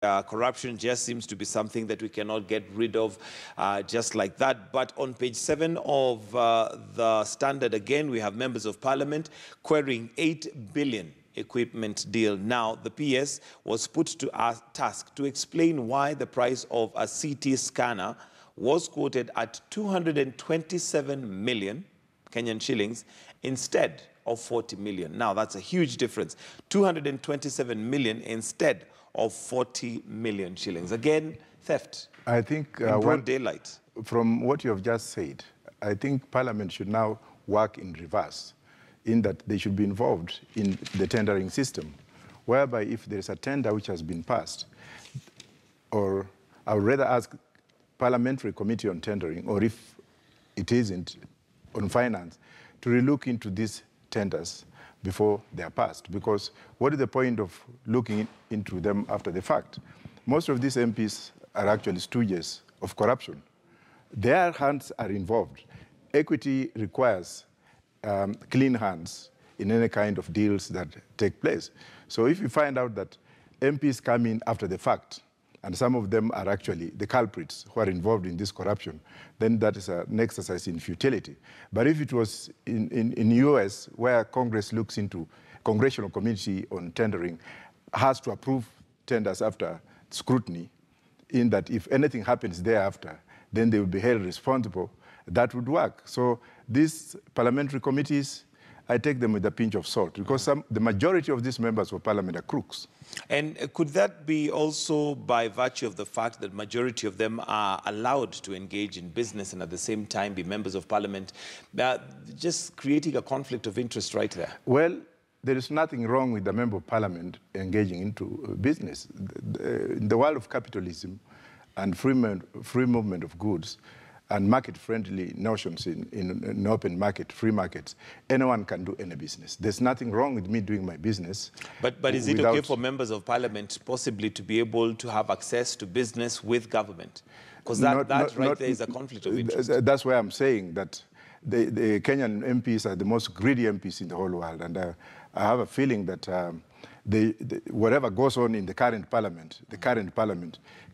Corruption just seems to be something that we cannot get rid of just like that. But on page 7 of the Standard, again, we have members of parliament querying 8 billion equipment deal. Now, the PS was put to task to explain why the price of a CT scanner was quoted at 227 million Kenyan shillings instead of 40 million. Now, that's a huge difference. 227 million instead of 40 million shillings. Again, theft. I think in broad daylight. From what you have just said, I think Parliament should now work in reverse, in that they should be involved in the tendering system, whereby if there is a tender which has been passed, or I would rather ask Parliamentary Committee on Tendering, or if it isn't, on finance, to relook into these tenders before they are passed. Because what is the point of looking into them after the fact? Most of these MPs are actually stooges of corruption. Their hands are involved. Equity requires clean hands in any kind of deals that take place. So if you find out that MPs come in after the fact, and some of them are actually the culprits who are involved in this corruption, then that is an exercise in futility. But if it was in US, where Congress looks into, Congressional Committee on Tendering has to approve tenders after scrutiny, in that if anything happens thereafter, then they will be held responsible, that would work. So these parliamentary committees, I take them with a pinch of salt, because the majority of these members of parliament are crooks. And could that be also by virtue of the fact that majority of them are allowed to engage in business and at the same time be members of parliament, just creating a conflict of interest right there? Well, there is nothing wrong with the member of parliament engaging into business. In the world of capitalism and free movement of goods, and market-friendly notions in an open market, free markets, anyone can do any business. There's nothing wrong with me doing my business. But is it okay for members of parliament possibly to be able to have access to business with government? Because that right there is a conflict of interest. That's why I'm saying that the Kenyan MPs are the most greedy MPs in the whole world. And I have a feeling that whatever goes on in the current parliament,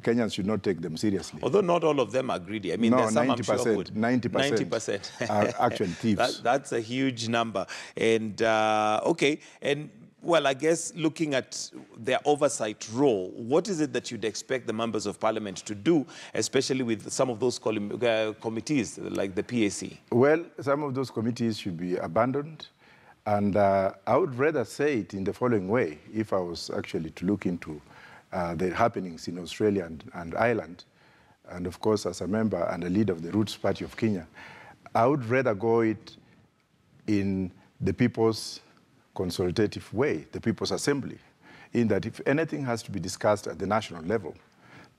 Kenyans should not take them seriously. Although not all of them are greedy. I mean, no, there's some 90%, I'm sure good. 90% are actual thieves. That's a huge number. And, okay, and well, I guess looking at their oversight role, what is it that you'd expect the members of parliament to do, especially with some of those committees like the PAC? Well, some of those committees should be abandoned. And I would rather say it in the following way, if I was actually to look into the happenings in Australia and Ireland, and of course as a member and a leader of the Roots Party of Kenya, I would rather go it in the people's consultative way, the people's assembly, in that if anything has to be discussed at the national level,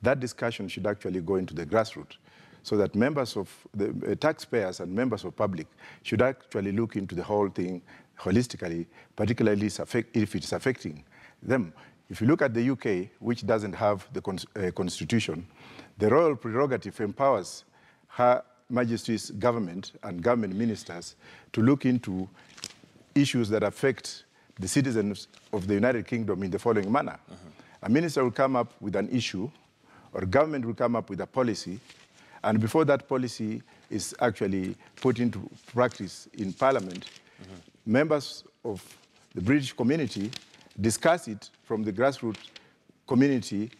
that discussion should actually go into the grassroots, so that members of the taxpayers and members of public should actually look into the whole thing holistically, particularly if it's affecting them. If you look at the UK, which doesn't have the constitution, the royal prerogative empowers Her Majesty's government and government ministers to look into issues that affect the citizens of the United Kingdom in the following manner. A minister will come up with an issue, or government will come up with a policy, and before that policy is actually put into practice in Parliament, members of the British community discuss it from the grassroots community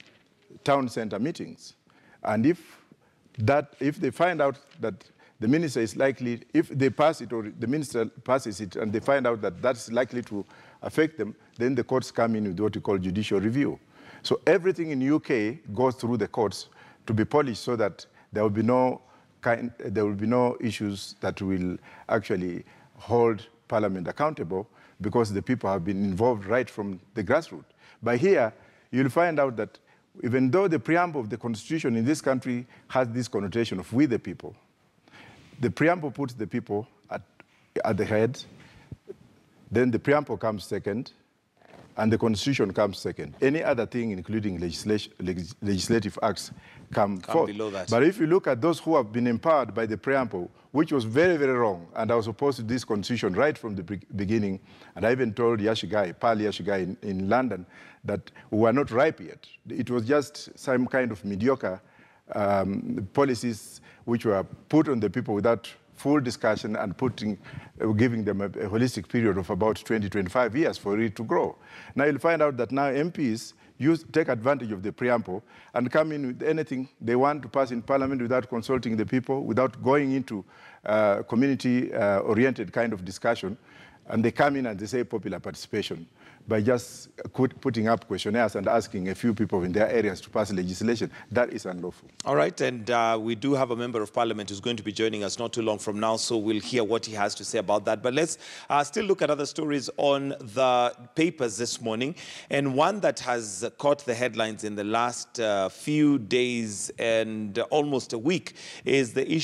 town center meetings. And if they find out that the minister is likely, if they pass it or the minister passes it and they find out that that's likely to affect them, then the courts come in with what we call judicial review. So everything in the UK goes through the courts to be polished so that there will be no issues that will actually hold Parliament accountable, because the people have been involved right from the grassroots. But here, you'll find out that even though the preamble of the Constitution in this country has this connotation of we the people, the preamble puts the people at the head, then the preamble comes second, and the constitution comes second. Any other thing, including legislative acts, come forth. below that. But if you look at those who have been empowered by the preamble, which was very, very wrong, and I was opposed to this constitution right from the beginning, and I even told Pal Yashigai in London, that we were not ripe yet. It was just some kind of mediocre policies which were put on the people without full discussion and giving them a holistic period of about 20, 25 years for it to grow. Now you'll find out that now MPs take advantage of the preamble and come in with anything they want to pass in Parliament without consulting the people, without going into community-oriented kind of discussion. And they come in and they say popular participation by just putting up questionnaires and asking a few people in their areas to pass legislation. That is unlawful. All right, and we do have a member of parliament who's going to be joining us not too long from now, so we'll hear what he has to say about that. But let's still look at other stories on the papers this morning. And one that has caught the headlines in the last few days and almost a week is the issue